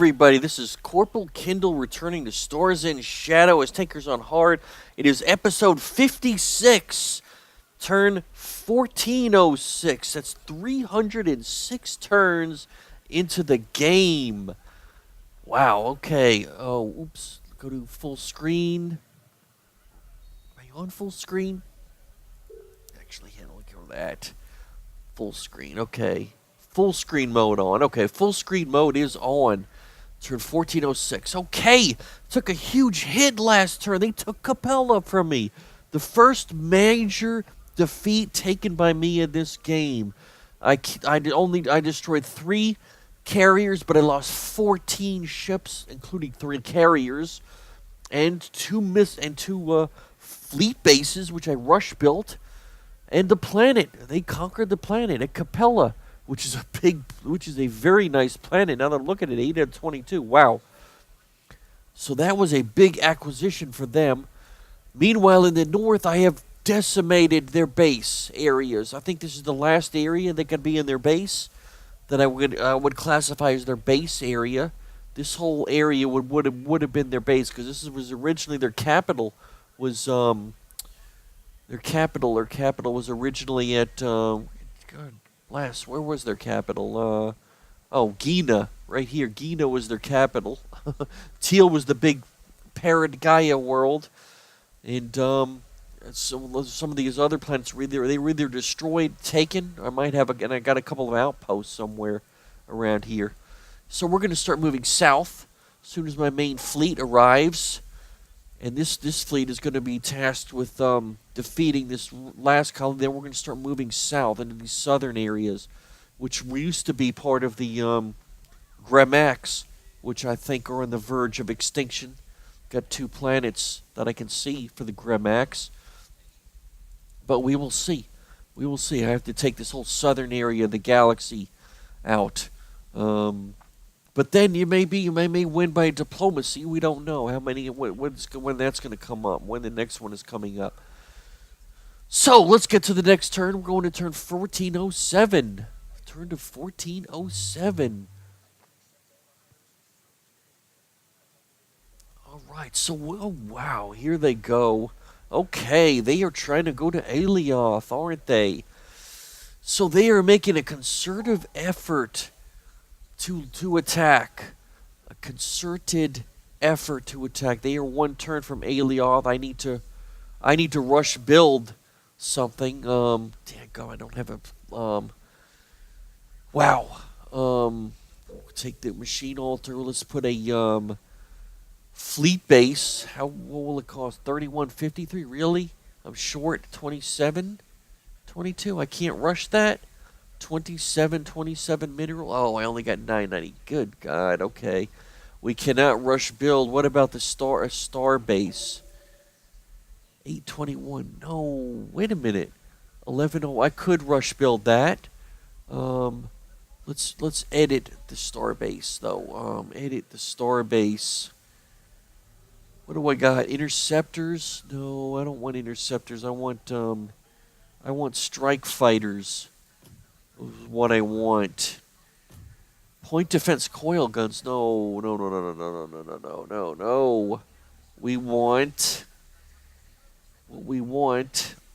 everybody, this is Corporal Kindel returning to Stars in Shadow as Tankers on Hard. It is episode 56, turn 1406. That's 306 turns into the game. Wow, okay. Oh, oops. Go to full screen. Are you on full screen? Actually, yeah, don't go to that. Full screen, okay. Full screen mode on. Okay, full screen mode is on. Turn 1406. Okay, took a huge hit last turn. They took Capella from me. The first major defeat taken by me in this game. I destroyed 3 carriers, but I lost 14 ships, including 3 carriers, and 2 fleet bases, which I rush built, and the planet. They conquered the planet at Capella, which is a very nice planet. Now that I'm looking at it, 8 out of 22. Wow. So that was a big acquisition for them. Meanwhile, in the north, I have decimated their base areas. I think this is the last area that could be in their base that I would classify as their base area. This whole area would have been their base, because this was originally their capital. Their capital was originally at where was their capital? Gina, right here. Gina was their capital. Teal was the big parent Gaia world, and some of these other planets they were either destroyed, taken. I got a couple of outposts somewhere around here. So we're going to start moving south as soon as my main fleet arrives. And this fleet is going to be tasked with defeating this last colony. Then we're going to start moving south into these southern areas, which used to be part of the Gramax, which I think are on the verge of extinction. Got 2 planets that I can see for the Gramax. But we will see. We will see. I have to take this whole southern area of the galaxy out. But then you may win by diplomacy. We don't know when that's going to come up, when the next one is coming up. So let's get to the next turn. We're going to turn 1407. Turn to 1407. All right. So wow, here they go. Okay, they are trying to go to Alioth, aren't they? So they are making a concerted effort to attack. A concerted effort to attack. They are 1 turn from Alioth. I need to rush build something. Damn God, I don't have a take the machine altar. Let's put a fleet base. What will it cost? 31.53? Really? I'm short 27, 22. I can't rush that. 27 mineral. Oh, I only got 990. Good God. Okay. We cannot rush build. What about the star base? 821. No. Wait a minute. 11. I could rush build that. Let's edit the star base though. Edit the star base. What do I got? Interceptors? No, I don't want interceptors. I want strike fighters. What I want. Point defense coil guns. No. We want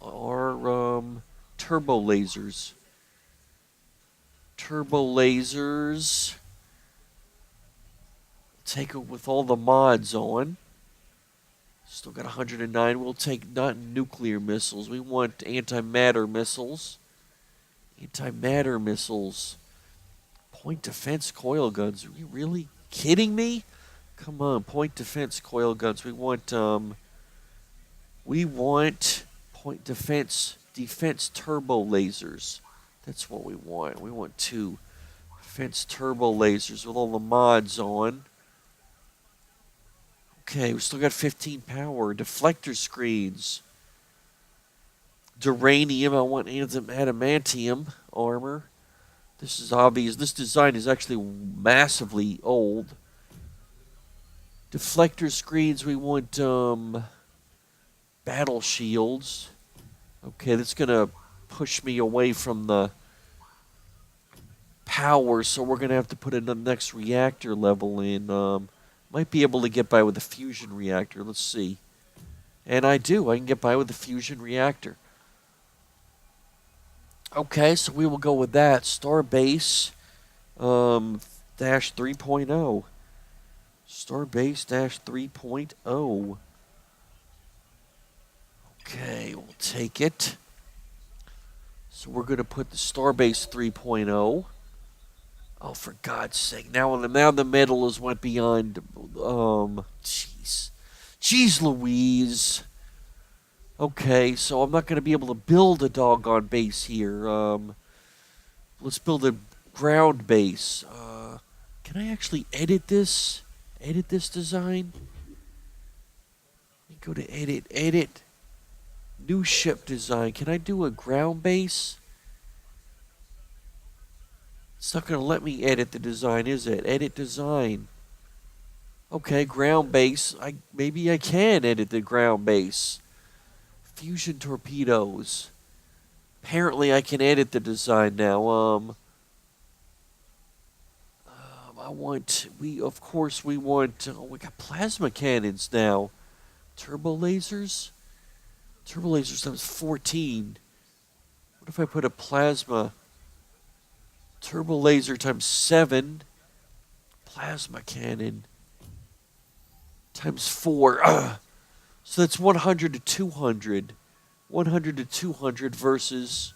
are turbo lasers. Take it with all the mods on. Still got 109. We'll take not nuclear missiles. We want antimatter missiles. Point defense coil guns. Are you really kidding me? Come on, point defense coil guns. We want point defense turbo lasers. That's what we want. We want 2 defense turbo lasers with all the mods on. Okay, we still got 15 power. Deflector screens. Duranium. I want adamantium armor. This is obvious. This design is actually massively old. Deflector screens. We want battle shields. Okay, that's going to push me away from the power, so we're going to have to put in the next reactor level in. Might be able to get by with a fusion reactor. Let's see. And I do. I can get by with a fusion reactor. Okay, so we will go with that. Starbase dash 3.0. Starbase dash 3.0. Okay, we'll take it. So we're going to put the Starbase 3.0. Oh, for God's sake. Now the metal has went beyond... Jeez. Jeez Louise. Okay, so I'm not going to be able to build a doggone base here. Let's build a ground base. Can I actually edit this? Edit this design? Let me go to edit. New ship design. Can I do a ground base? It's not going to let me edit the design, is it? Edit design. Okay, ground base. Maybe I can edit the ground base. Fusion torpedoes. Apparently I can edit the design now. We want, we got plasma cannons now. Turbo lasers? Turbo lasers times 14. What if I put a plasma? Turbo laser times 7. Plasma cannon times 4. So that's 100 to 200. 100 to 200 versus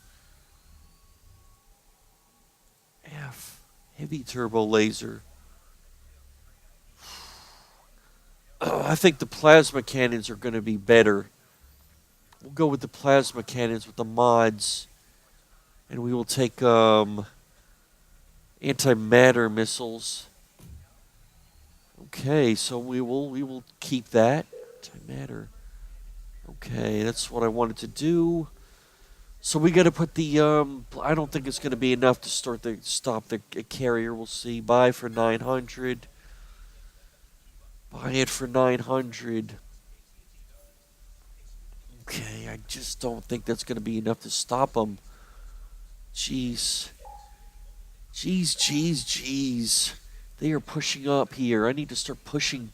heavy turbo laser. I think the plasma cannons are going to be better. We'll go with the plasma cannons with the mods. And we will take antimatter missiles. Okay, so we will keep that. Antimatter. Okay, that's what I wanted to do. So we got to put the I don't think it's going to be enough to stop the carrier. We'll see. Buy for 900. Buy it for 900. Okay, I just don't think that's going to be enough to stop them. Jeez. Jeez. They are pushing up here. I need to start pushing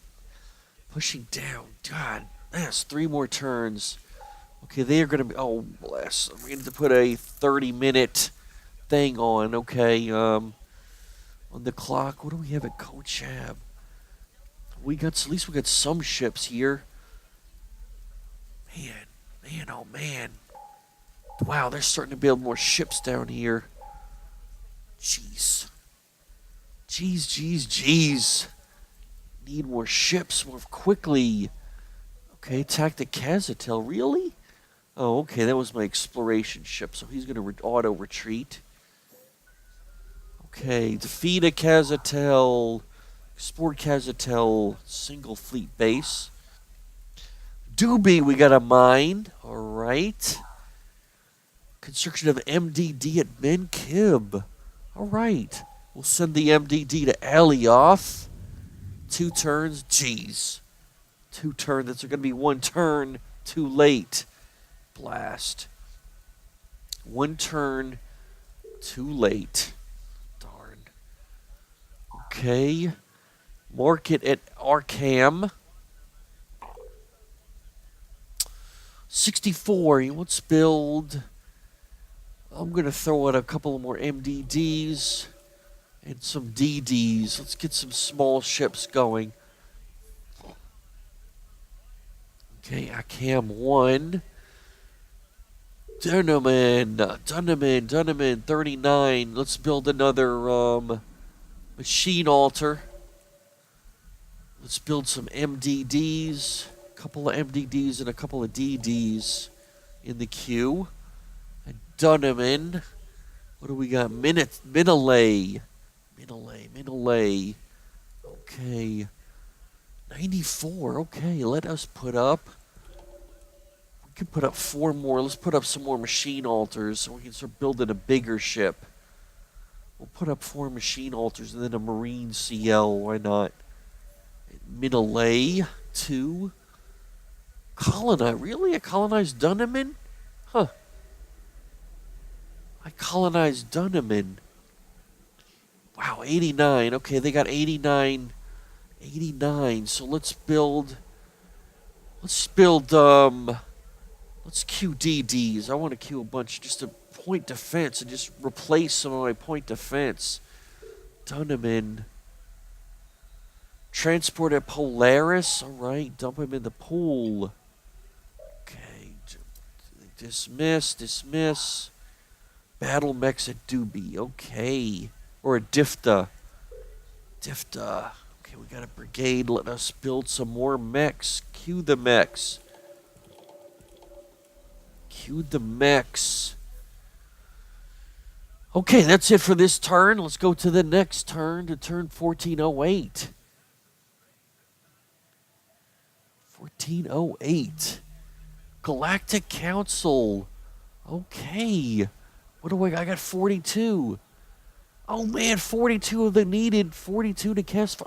down. God, that's 3 more turns. Okay, they are going to be... Oh, bless. We need to put a 30-minute thing on. Okay, on the clock. What do we have at Kochab? At least we got some ships here. Man, oh man. Wow, they're starting to build more ships down here. Jeez. Need more ships more quickly. Okay, attack the Kazatel. Really? Oh, okay, that was my exploration ship, so he's going to auto-retreat. Okay, defeat a Kazatel. Export Kazatel single fleet base. Doobie, we got a mine. All right. Construction of MDD at Menkib. All right. We'll send the MDD to Alioth. 2 turns. Jeez. 2 turns. That's going to be 1 turn too late. Blast. 1 turn too late. Darn. Okay. Market at Arkham. 64. Let's build. I'm going to throw out a couple of more MDDs and some DDs. Let's get some small ships going. Okay, Arkham 1. Dunneman, 39. Let's build another machine altar. Let's build some MDDs. A couple of MDDs and a couple of DDs in the queue. And Dunneman. What do we got? Minalay. Okay. 94. Okay, let us put up. We can put up 4 more. Let's put up some more machine altars so we can start building a bigger ship. We'll put up 4 machine altars and then a marine CL. Why not? Minalay 2. Colonize. Really? I colonized Dunneman? Huh. I colonized Dunneman. Wow, 89. Okay, they got 89. 89. So let's build. Let's queue DDs. I want to queue a bunch, just a point defense, and just replace some of my point defense. Dunneman. Transport at Polaris. All right, dump him in the pool. Okay, dismiss. Battle mechs at Doobie. Okay, or a Difta. Okay, we got a brigade. Let us build some more mechs. Queue the mechs. Okay, that's it for this turn. Let's go to the next turn, to turn 1408. 1408. Galactic Council. Okay. What do I got 42. Oh man, 42 of the needed. 42 to cast.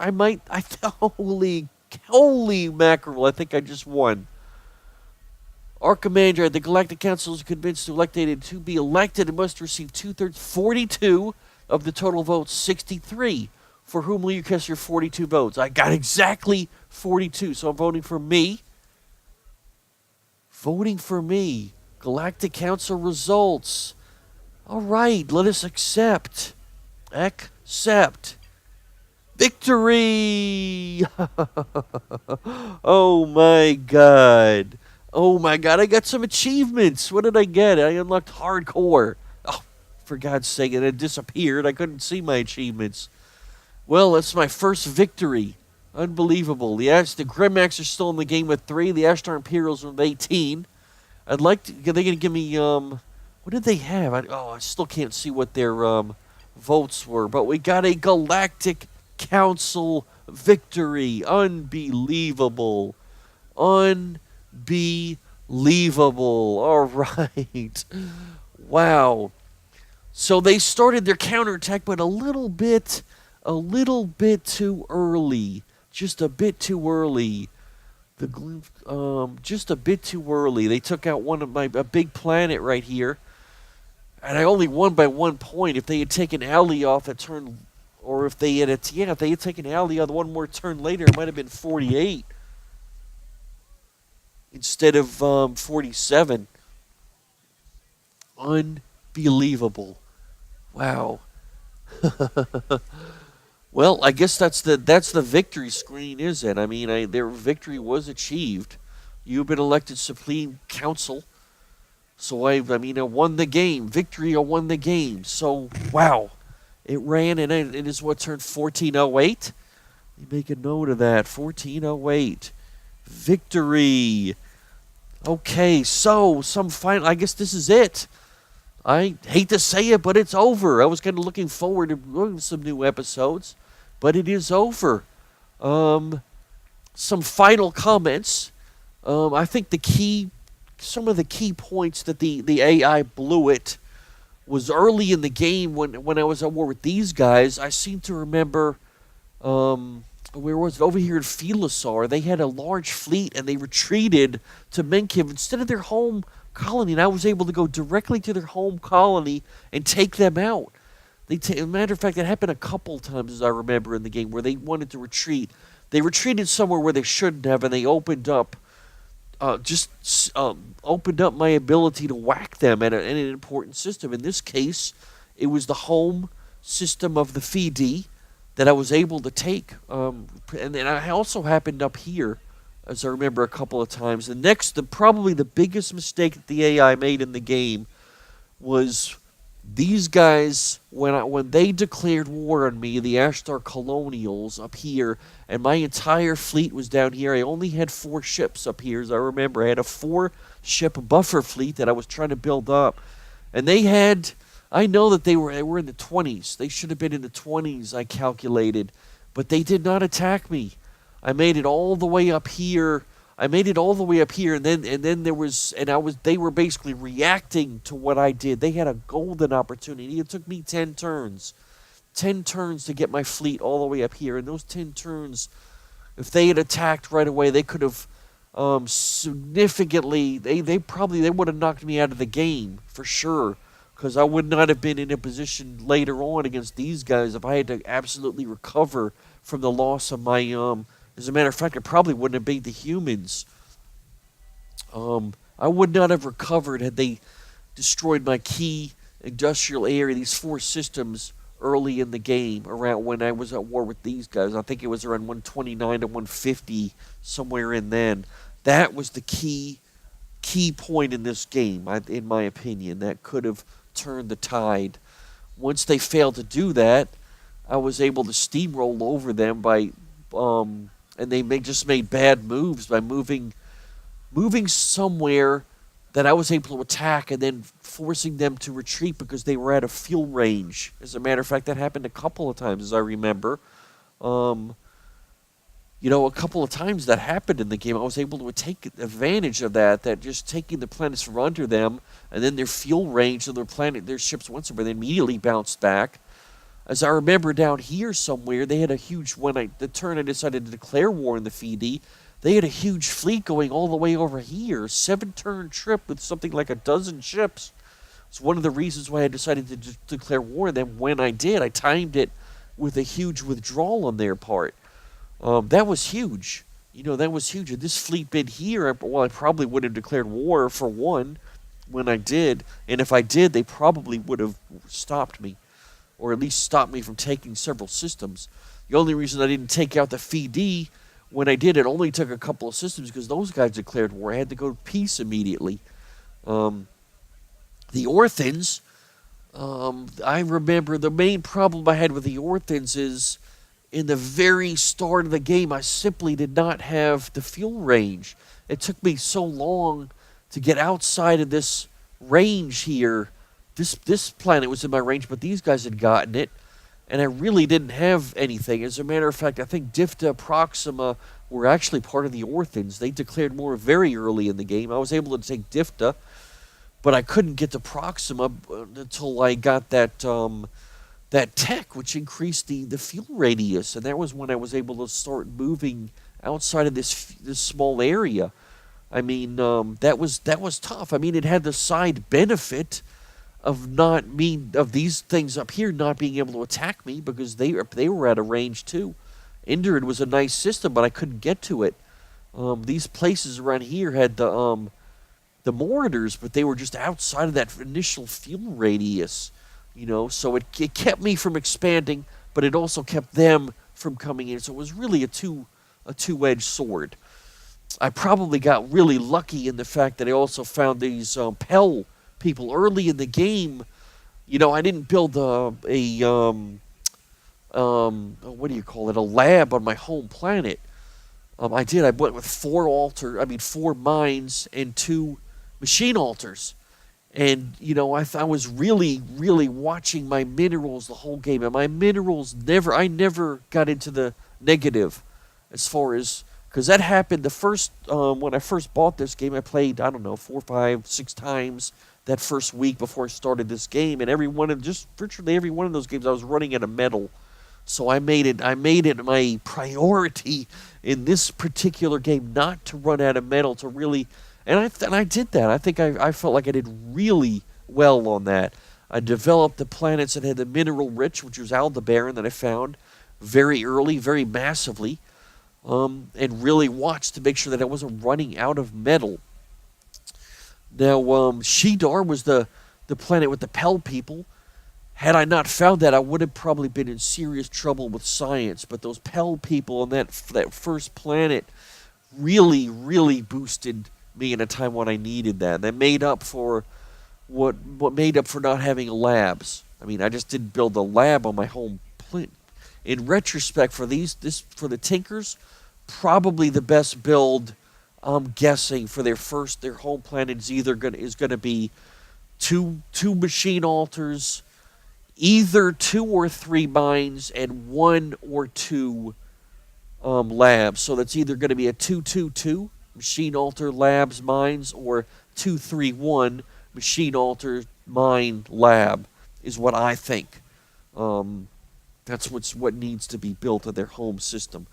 Holy mackerel. I think I just won. Archimandrite, the Galactic Council is convinced to elected to be elected and must receive 2/3, 42 of the total votes, 63. For whom will you cast your 42 votes? I got exactly 42, so I'm voting for me. Galactic Council results. All right, let us accept. Victory! Oh my god, I got some achievements. What did I get? I unlocked hardcore. Oh, for God's sake, it had disappeared. I couldn't see my achievements. Well, that's my first victory. Unbelievable. The Grimmax are still in the game with 3. The Ashdar Imperials are with 18. They're going to give me, what did they have? I still can't see what their votes were. But we got a Galactic Council victory. Unbelievable. All right. Wow. So they started their counterattack, but a little bit too early. Just a bit too early. Just a bit too early. They took out a big planet right here. And I only won by 1 point. If they had taken Ali off that turn, or if they had taken Ali on one more turn later, it might have been 48 instead of 47. Unbelievable. Wow. Well, I guess that's the victory screen, is it? I mean, their victory was achieved. You've been elected Supreme Council. So I won the game. Victory, I won the game. So, wow. It ran, and it is what turned 1408. You make a note of that. 1408. Victory. Okay, so I guess this is it. I hate to say it, but it's over. I was kind of looking forward to doing some new episodes, but it is over. Some final comments. I think some of the key points that the AI blew it was early in the game when I was at war with these guys. I seem to remember, where was it? Over here in Felisar, they had a large fleet and they retreated to Menkiv instead of their home colony, and I was able to go directly to their home colony and take them out. As a matter of fact, it happened a couple times, as I remember, in the game, where they wanted to retreat. They retreated somewhere where they shouldn't have, and they opened up my ability to whack them at an important system. In this case, it was the home system of the Fidi that I was able to take. And then I also happened up here, as I remember, a couple of times. Probably the biggest mistake that the AI made in the game was these guys, when they declared war on me, the Ashdar Colonials up here, and my entire fleet was down here. I only had 4 ships up here, as I remember. I had a 4-ship buffer fleet that I was trying to build up. And I know that they were in the 20s. They should have been in the 20s, I calculated. But they did not attack me. I made it all the way up here. And then they were basically reacting to what I did. They had a golden opportunity. It took me 10 turns. 10 turns to get my fleet all the way up here. And those 10 turns, if they had attacked right away, they could have significantly, they would have knocked me out of the game for sure. because I would not have been in a position later on against these guys if I had to absolutely recover from the loss of my. As a matter of fact, I probably wouldn't have beat the humans. I would not have recovered had they destroyed my key industrial area, these 4 systems, early in the game, around when I was at war with these guys. I think it was around 129 to 150, somewhere in then. That was the key point in this game, in my opinion, that could have turned the tide. Once they failed to do that, I was able to steamroll over them by, and they just made bad moves by moving somewhere that I was able to attack and then forcing them to retreat because they were out of fuel range. As a matter of fact, that happened a couple of times, as I remember. A couple of times that happened in the game. I was able to take advantage of that just taking the planets from under them, and then their fuel range of their ships once over, they immediately bounced back. As I remember down here somewhere, they had a huge, the turn I decided to declare war in the FED, they had a huge fleet going all the way over here, 7-turn trip with something like a dozen ships. It's one of the reasons why I decided to declare war on them when I did. I timed it with a huge withdrawal on their part. That was huge. That was huge. Had this fleet been here, I probably would have declared war for one when I did. And if I did, they probably would have stopped me, or at least stopped me from taking several systems. The only reason I didn't take out the FED when I did, it only took a couple of systems because those guys declared war. I had to go to peace immediately. The Orthans, I remember the main problem I had with the Orthans is in the very start of the game, I simply did not have the fuel range. It took me so long to get outside of this range here. This planet was in my range, but these guys had gotten it. And I really didn't have anything. As a matter of fact, I think Difta, Proxima were actually part of the Orthans. They declared war very early in the game. I was able to take Difta, but I couldn't get to Proxima until I got that tech, which increased the fuel radius. And that was when I was able to start moving outside of this small area. I mean, that was tough. I mean, it had the side benefit of these things up here not being able to attack me because they were out of range too. Indrid was a nice system, but I couldn't get to it. These places around here had the Mordors, but they were just outside of that initial fuel radius, so it kept me from expanding, but it also kept them from coming in. So it was really a two-edged sword. I probably got really lucky in the fact that I also found these Pell people early in the game. I didn't build what do you call it, a lab on my home planet. I did. I went with 4 mines and 2 machine altars. And, I was really, really watching my minerals the whole game. And my minerals I never got into the negative as far as, because that happened the first, when I first bought this game, I played, 4, 5, 6 times that first week before I started this game, and virtually every one of those games I was running out of metal. So I made it my priority in this particular game not to run out of metal, to really, and I did that. I think I felt like I did really well on that. I developed the planets that had the mineral rich, which was Aldebaran, that I found very early, very massively, and really watched to make sure that I wasn't running out of metal. Now, Ashdar was the planet with the Pell people. Had I not found that, I would have probably been in serious trouble with science. But those Pell people on that first planet really, really boosted me in a time when I needed that. That made up for what made up for not having labs. I mean, I just didn't build a lab on my home planet. In retrospect, for the Tinkers, probably the best build, I'm guessing, for their home planet is gonna be two machine altars, either 2 or 3 mines, and 1 or 2 labs. So that's either gonna be a 2-2-2 machine altar labs mines, or 2-3-1 machine altar mine lab is what I think. That's what needs to be built in their home system,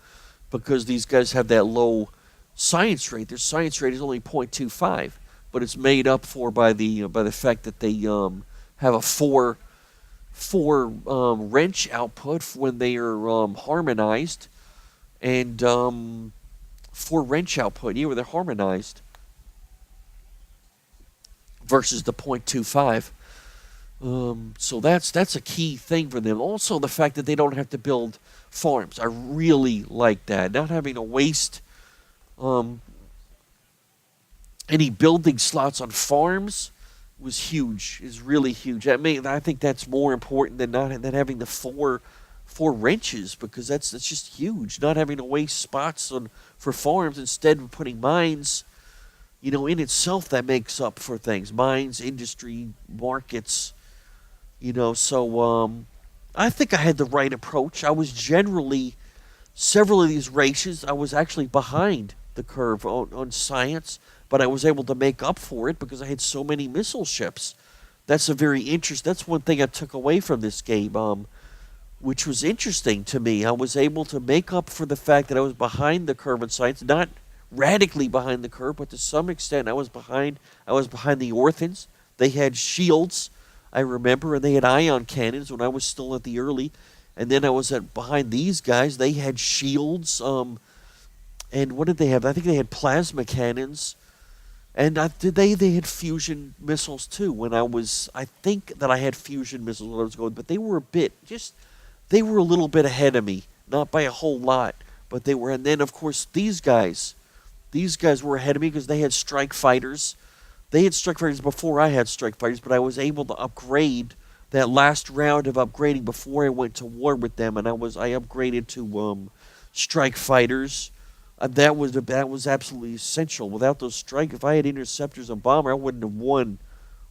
because these guys have that low science rate. Their science rate is only 0.25, but it's made up for by the fact that they have a four wrench output when they are harmonized, and 4 wrench output. Yeah, where they're harmonized versus the .25. So that's a key thing for them. Also, the fact that they don't have to build farms. I really like that. Not having to waste any building slots on farms was huge. Is really huge. I think that's more important than having the four wrenches, because that's just huge. Not having to waste spots for farms, instead of putting mines. In itself, that makes up for things. Mines, industry, markets. So I think I had the right approach. I was generally, several of these races, I was actually behind the curve on science, but I was able to make up for it because I had so many missile ships. That's one thing I took away from this game, which was interesting to me. I was able to make up for the fact that I was behind the curve in science, not radically behind the curve, but to some extent I was behind the Orthans. They had shields, I remember, and they had ion cannons when I was still at the early. And then I was behind these guys. They had shields. And what did they have? I think they had plasma cannons. And they had fusion missiles too. I think that I had fusion missiles when I was going, but they were they were a little bit ahead of me, not by a whole lot, but they were. And then of course these guys were ahead of me because they had strike fighters. They had strike fighters before I had strike fighters, but I was able to upgrade that last round of upgrading before I went to war with them, and I upgraded to strike fighters. That was absolutely essential. Without those if I had interceptors and bomber, I wouldn't have won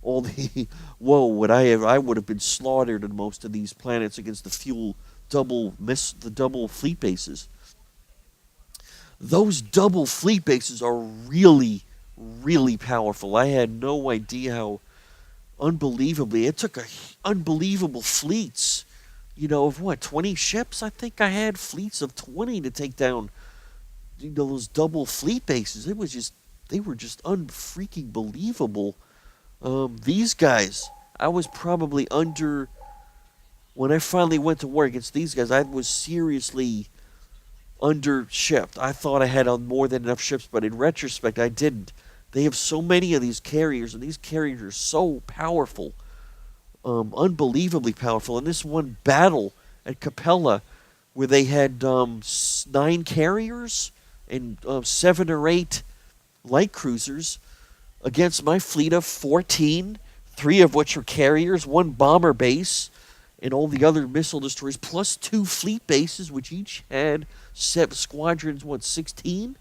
all the. I would have been slaughtered in most of these planets against the double fleet bases. Those double fleet bases are really, really powerful. I had no idea how unbelievably. It took unbelievable fleets, of 20 ships? I think I had fleets of 20 to take down, those double fleet bases. They were just unfreaking believable. These guys, I was probably when I finally went to war against these guys, I was seriously undershipped. I thought I had more than enough ships, but in retrospect, I didn't. They have so many of these carriers, and these carriers are so powerful, unbelievably powerful. In this one battle at Capella, where they had 9 carriers and 7 or 8 light cruisers against my fleet of 14, 3 of which were carriers, 1 bomber base, and all the other missile destroyers, plus 2 fleet bases, which each had 7 squadrons, 16,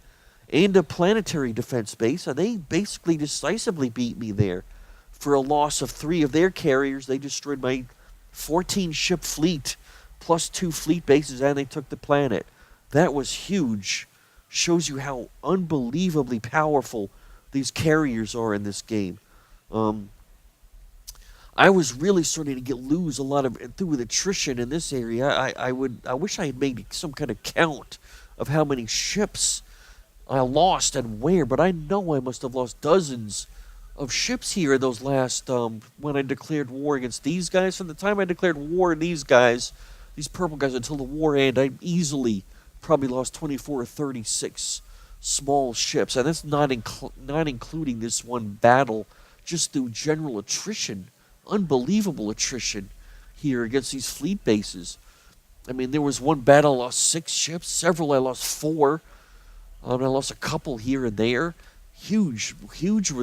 and a planetary defense base. And they basically decisively beat me there. For a loss of 3 of their carriers, they destroyed my 14-ship fleet, plus 2 fleet bases, and they took the planet. That was huge. Shows you how unbelievably powerful these carriers are in this game. I was really starting to lose a lot of through attrition in this area. I wish I had made some kind of count of how many ships I lost and where, but I know I must have lost dozens of ships here in those last when I declared war against these guys. From the time I declared war on these guys, these purple guys, until the war ended, I easily probably lost 24 or 36 small ships, and that's not including this one battle, just through general attrition. Unbelievable attrition here against these fleet bases. I mean, there was one battle I lost 6 ships, several I lost 4. I lost a couple here and there. Huge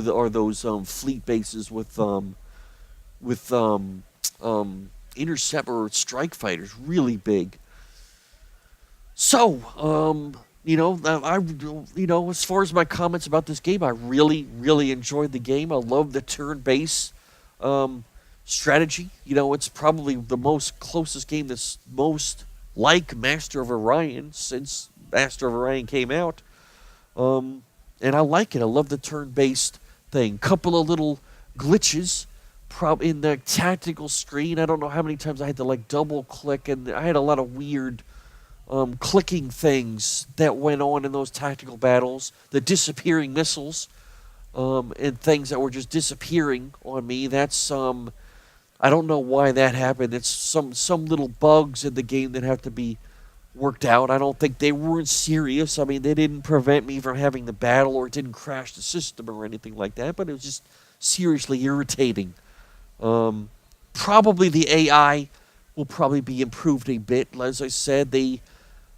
are those fleet bases with intercept or strike fighters, really big. So, as far as my comments about this game, I really, really enjoyed the game. I love the turn-based strategy. It's probably the closest game that's most like Master of Orion since Master of Orion came out. And I like it. I love the turn-based thing. Couple of little glitches in the tactical screen. I don't know how many times I had to double-click, and I had a lot of weird clicking things that went on in those tactical battles. The disappearing missiles and things that were just disappearing on me. That's I don't know why that happened. It's some little bugs in the game that have to be worked out. I don't think they weren't serious. I mean, they didn't prevent me from having the battle, or it didn't crash the system or anything like that, but it was just seriously irritating. Probably the AI will probably be improved a bit. As I said, they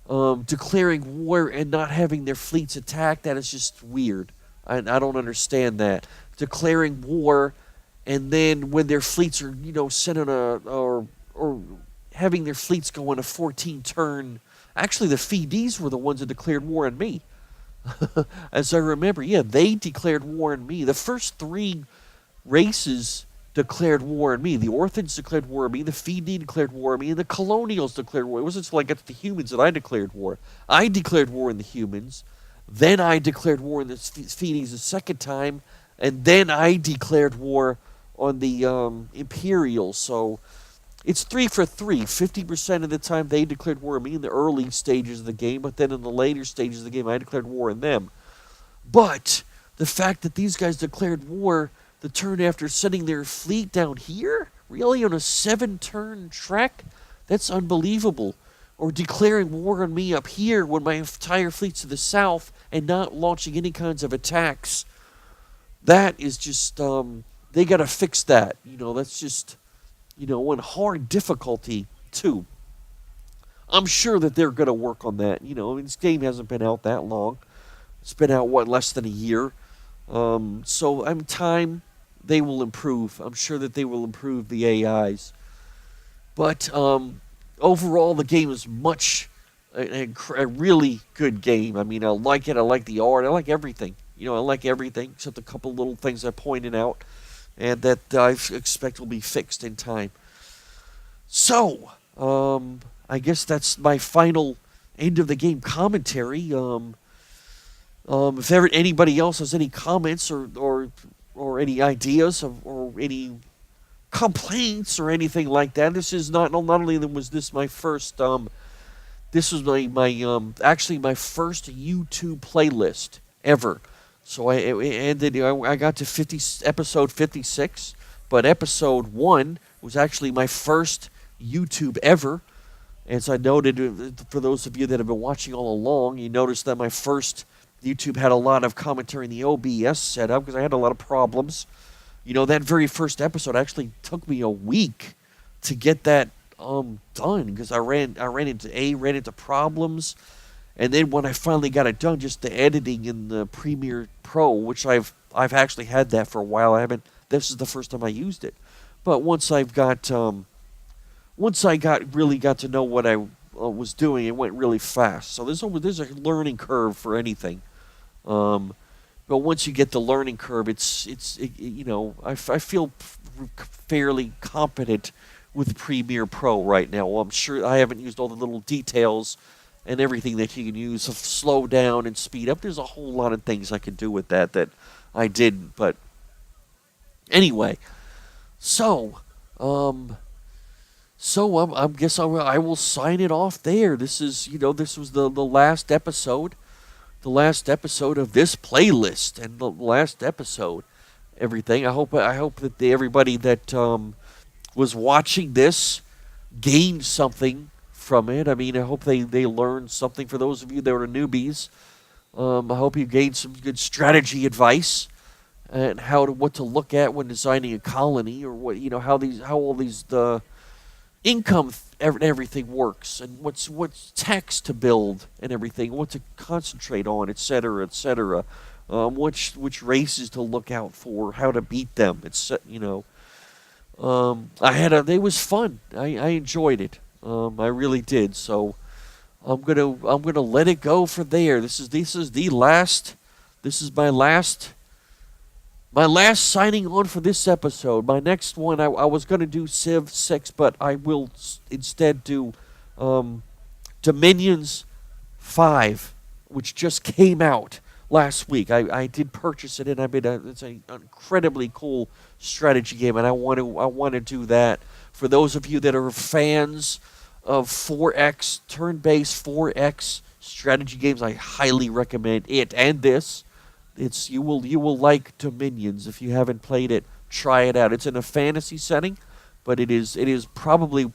declaring war and not having their fleets attack, that is just weird. I don't understand that. Declaring war, and then when their fleets are, sent on or having their fleets go on a 14 turn. Actually, the Fides were the ones that declared war on me. As I remember, yeah, they declared war on me. The first three races declared war on me. The Orphans declared war on me. The Fide declared war on me. And the Colonials declared war. It wasn't until I got to the humans that I declared war. I declared war on the humans. Then I declared war on the Fides the second time. And then I declared war on the Imperials. So it's 3 for 3. 50% of the time they declared war on me in the early stages of the game. But then in the later stages of the game, I declared war on them. But the fact that these guys declared war the turn after sending their fleet down here? Really? On a 7-turn trek? That's unbelievable. Or declaring war on me up here when my entire fleet's to the south and not launching any kinds of attacks. That is just, they gotta fix that. That's just, on hard difficulty, too. I'm sure that they're gonna work on that. This game hasn't been out that long. It's been out, less than a year. So time they will improve. I'm sure that they will improve the AIs. But overall, the game is a really good game. I mean, I like it. I like the art. I like everything. I like everything except a couple little things I pointed out and that I expect will be fixed in time. So, I guess that's my final end of the game commentary. If anybody else has any comments or any ideas or any complaints or anything like that, this is not only was this my first this was my actually my first YouTube playlist ever. So I got to episode 56, but episode 1 was actually my first YouTube ever. As I noted, for those of you that have been watching all along, you noticed that my first YouTube had a lot of commentary in the OBS setup because I had a lot of problems. That very first episode actually took me a week to get that done because I ran into problems, and then when I finally got it done, just the editing in the Premiere Pro, which I've actually had that for a while. This is the first time I used it, but once I really got to know what I was doing, it went really fast. So there's a learning curve for anything. But once you get the learning curve, I feel fairly competent with Premiere Pro right now. Well, I'm sure I haven't used all the little details and everything that you can use to slow down and speed up. There's a whole lot of things I could do with that I didn't. But anyway, so I guess I will sign it off there. This is this was the last episode. The last episode of this playlist and the last episode, everything. I hope that everybody that was watching this gained something from it. I mean, I hope they learned something. For those of you that are newbies, I hope you gained some good strategy advice and what to look at when designing a colony, or what how all these the income and everything works, and what's text to build and everything, what to concentrate on, etc., etc. Which races to look out for, how to beat them. It was fun. I enjoyed it. I really did. So I'm gonna let it go for there. This is my last signing on for this episode. My next one, I was going to do Civ 6, but I will instead do Dominions 5, which just came out last week. I did purchase it, and it's an incredibly cool strategy game, and I want to do that. For those of you that are fans of 4X, turn-based 4X strategy games, I highly recommend it and this. You will like Dominions. If you haven't played it, try it out. It's in a fantasy setting, but it is probably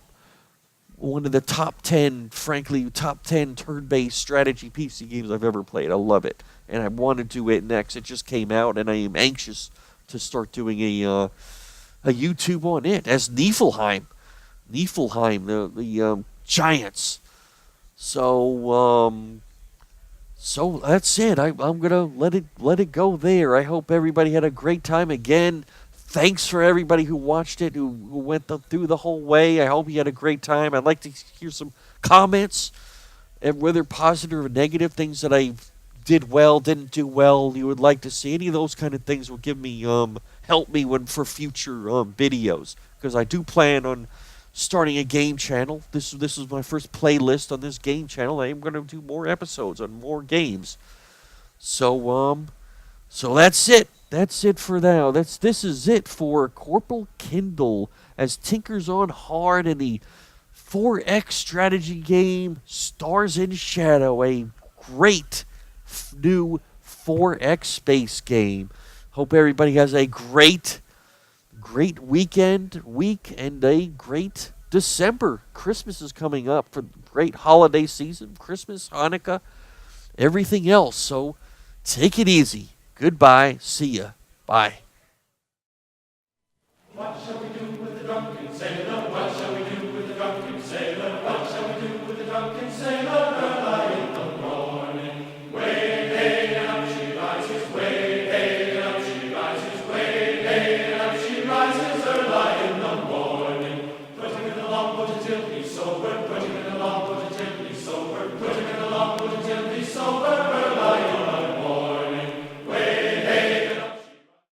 one of the top 10, frankly, top 10 turn-based strategy PC games I've ever played. I love it, and I want to do it next. It just came out, and I am anxious to start doing a YouTube on it as Niflheim, the giants. So that's it. I'm gonna let it go there. I hope everybody had a great time again. Thanks for everybody who watched it, who went through the whole way. I hope you had a great time. I'd like to hear some comments, and whether positive or negative, things that I did well, didn't do well, you would like to see. Any of those kind of things will give me help me for future videos, because I do plan on starting a game channel. This is my first playlist on this game channel. I am going to do more episodes on more games. So that's it. That's it for now. This is it for Corporal Kindel as tinkers on hard in the 4X strategy game Stars in Shadow, a great new 4X space game. Hope everybody has a great week, and a great December. Christmas is coming up, for great holiday season, Christmas, Hanukkah, everything else. So take it easy. Goodbye. See ya. Bye.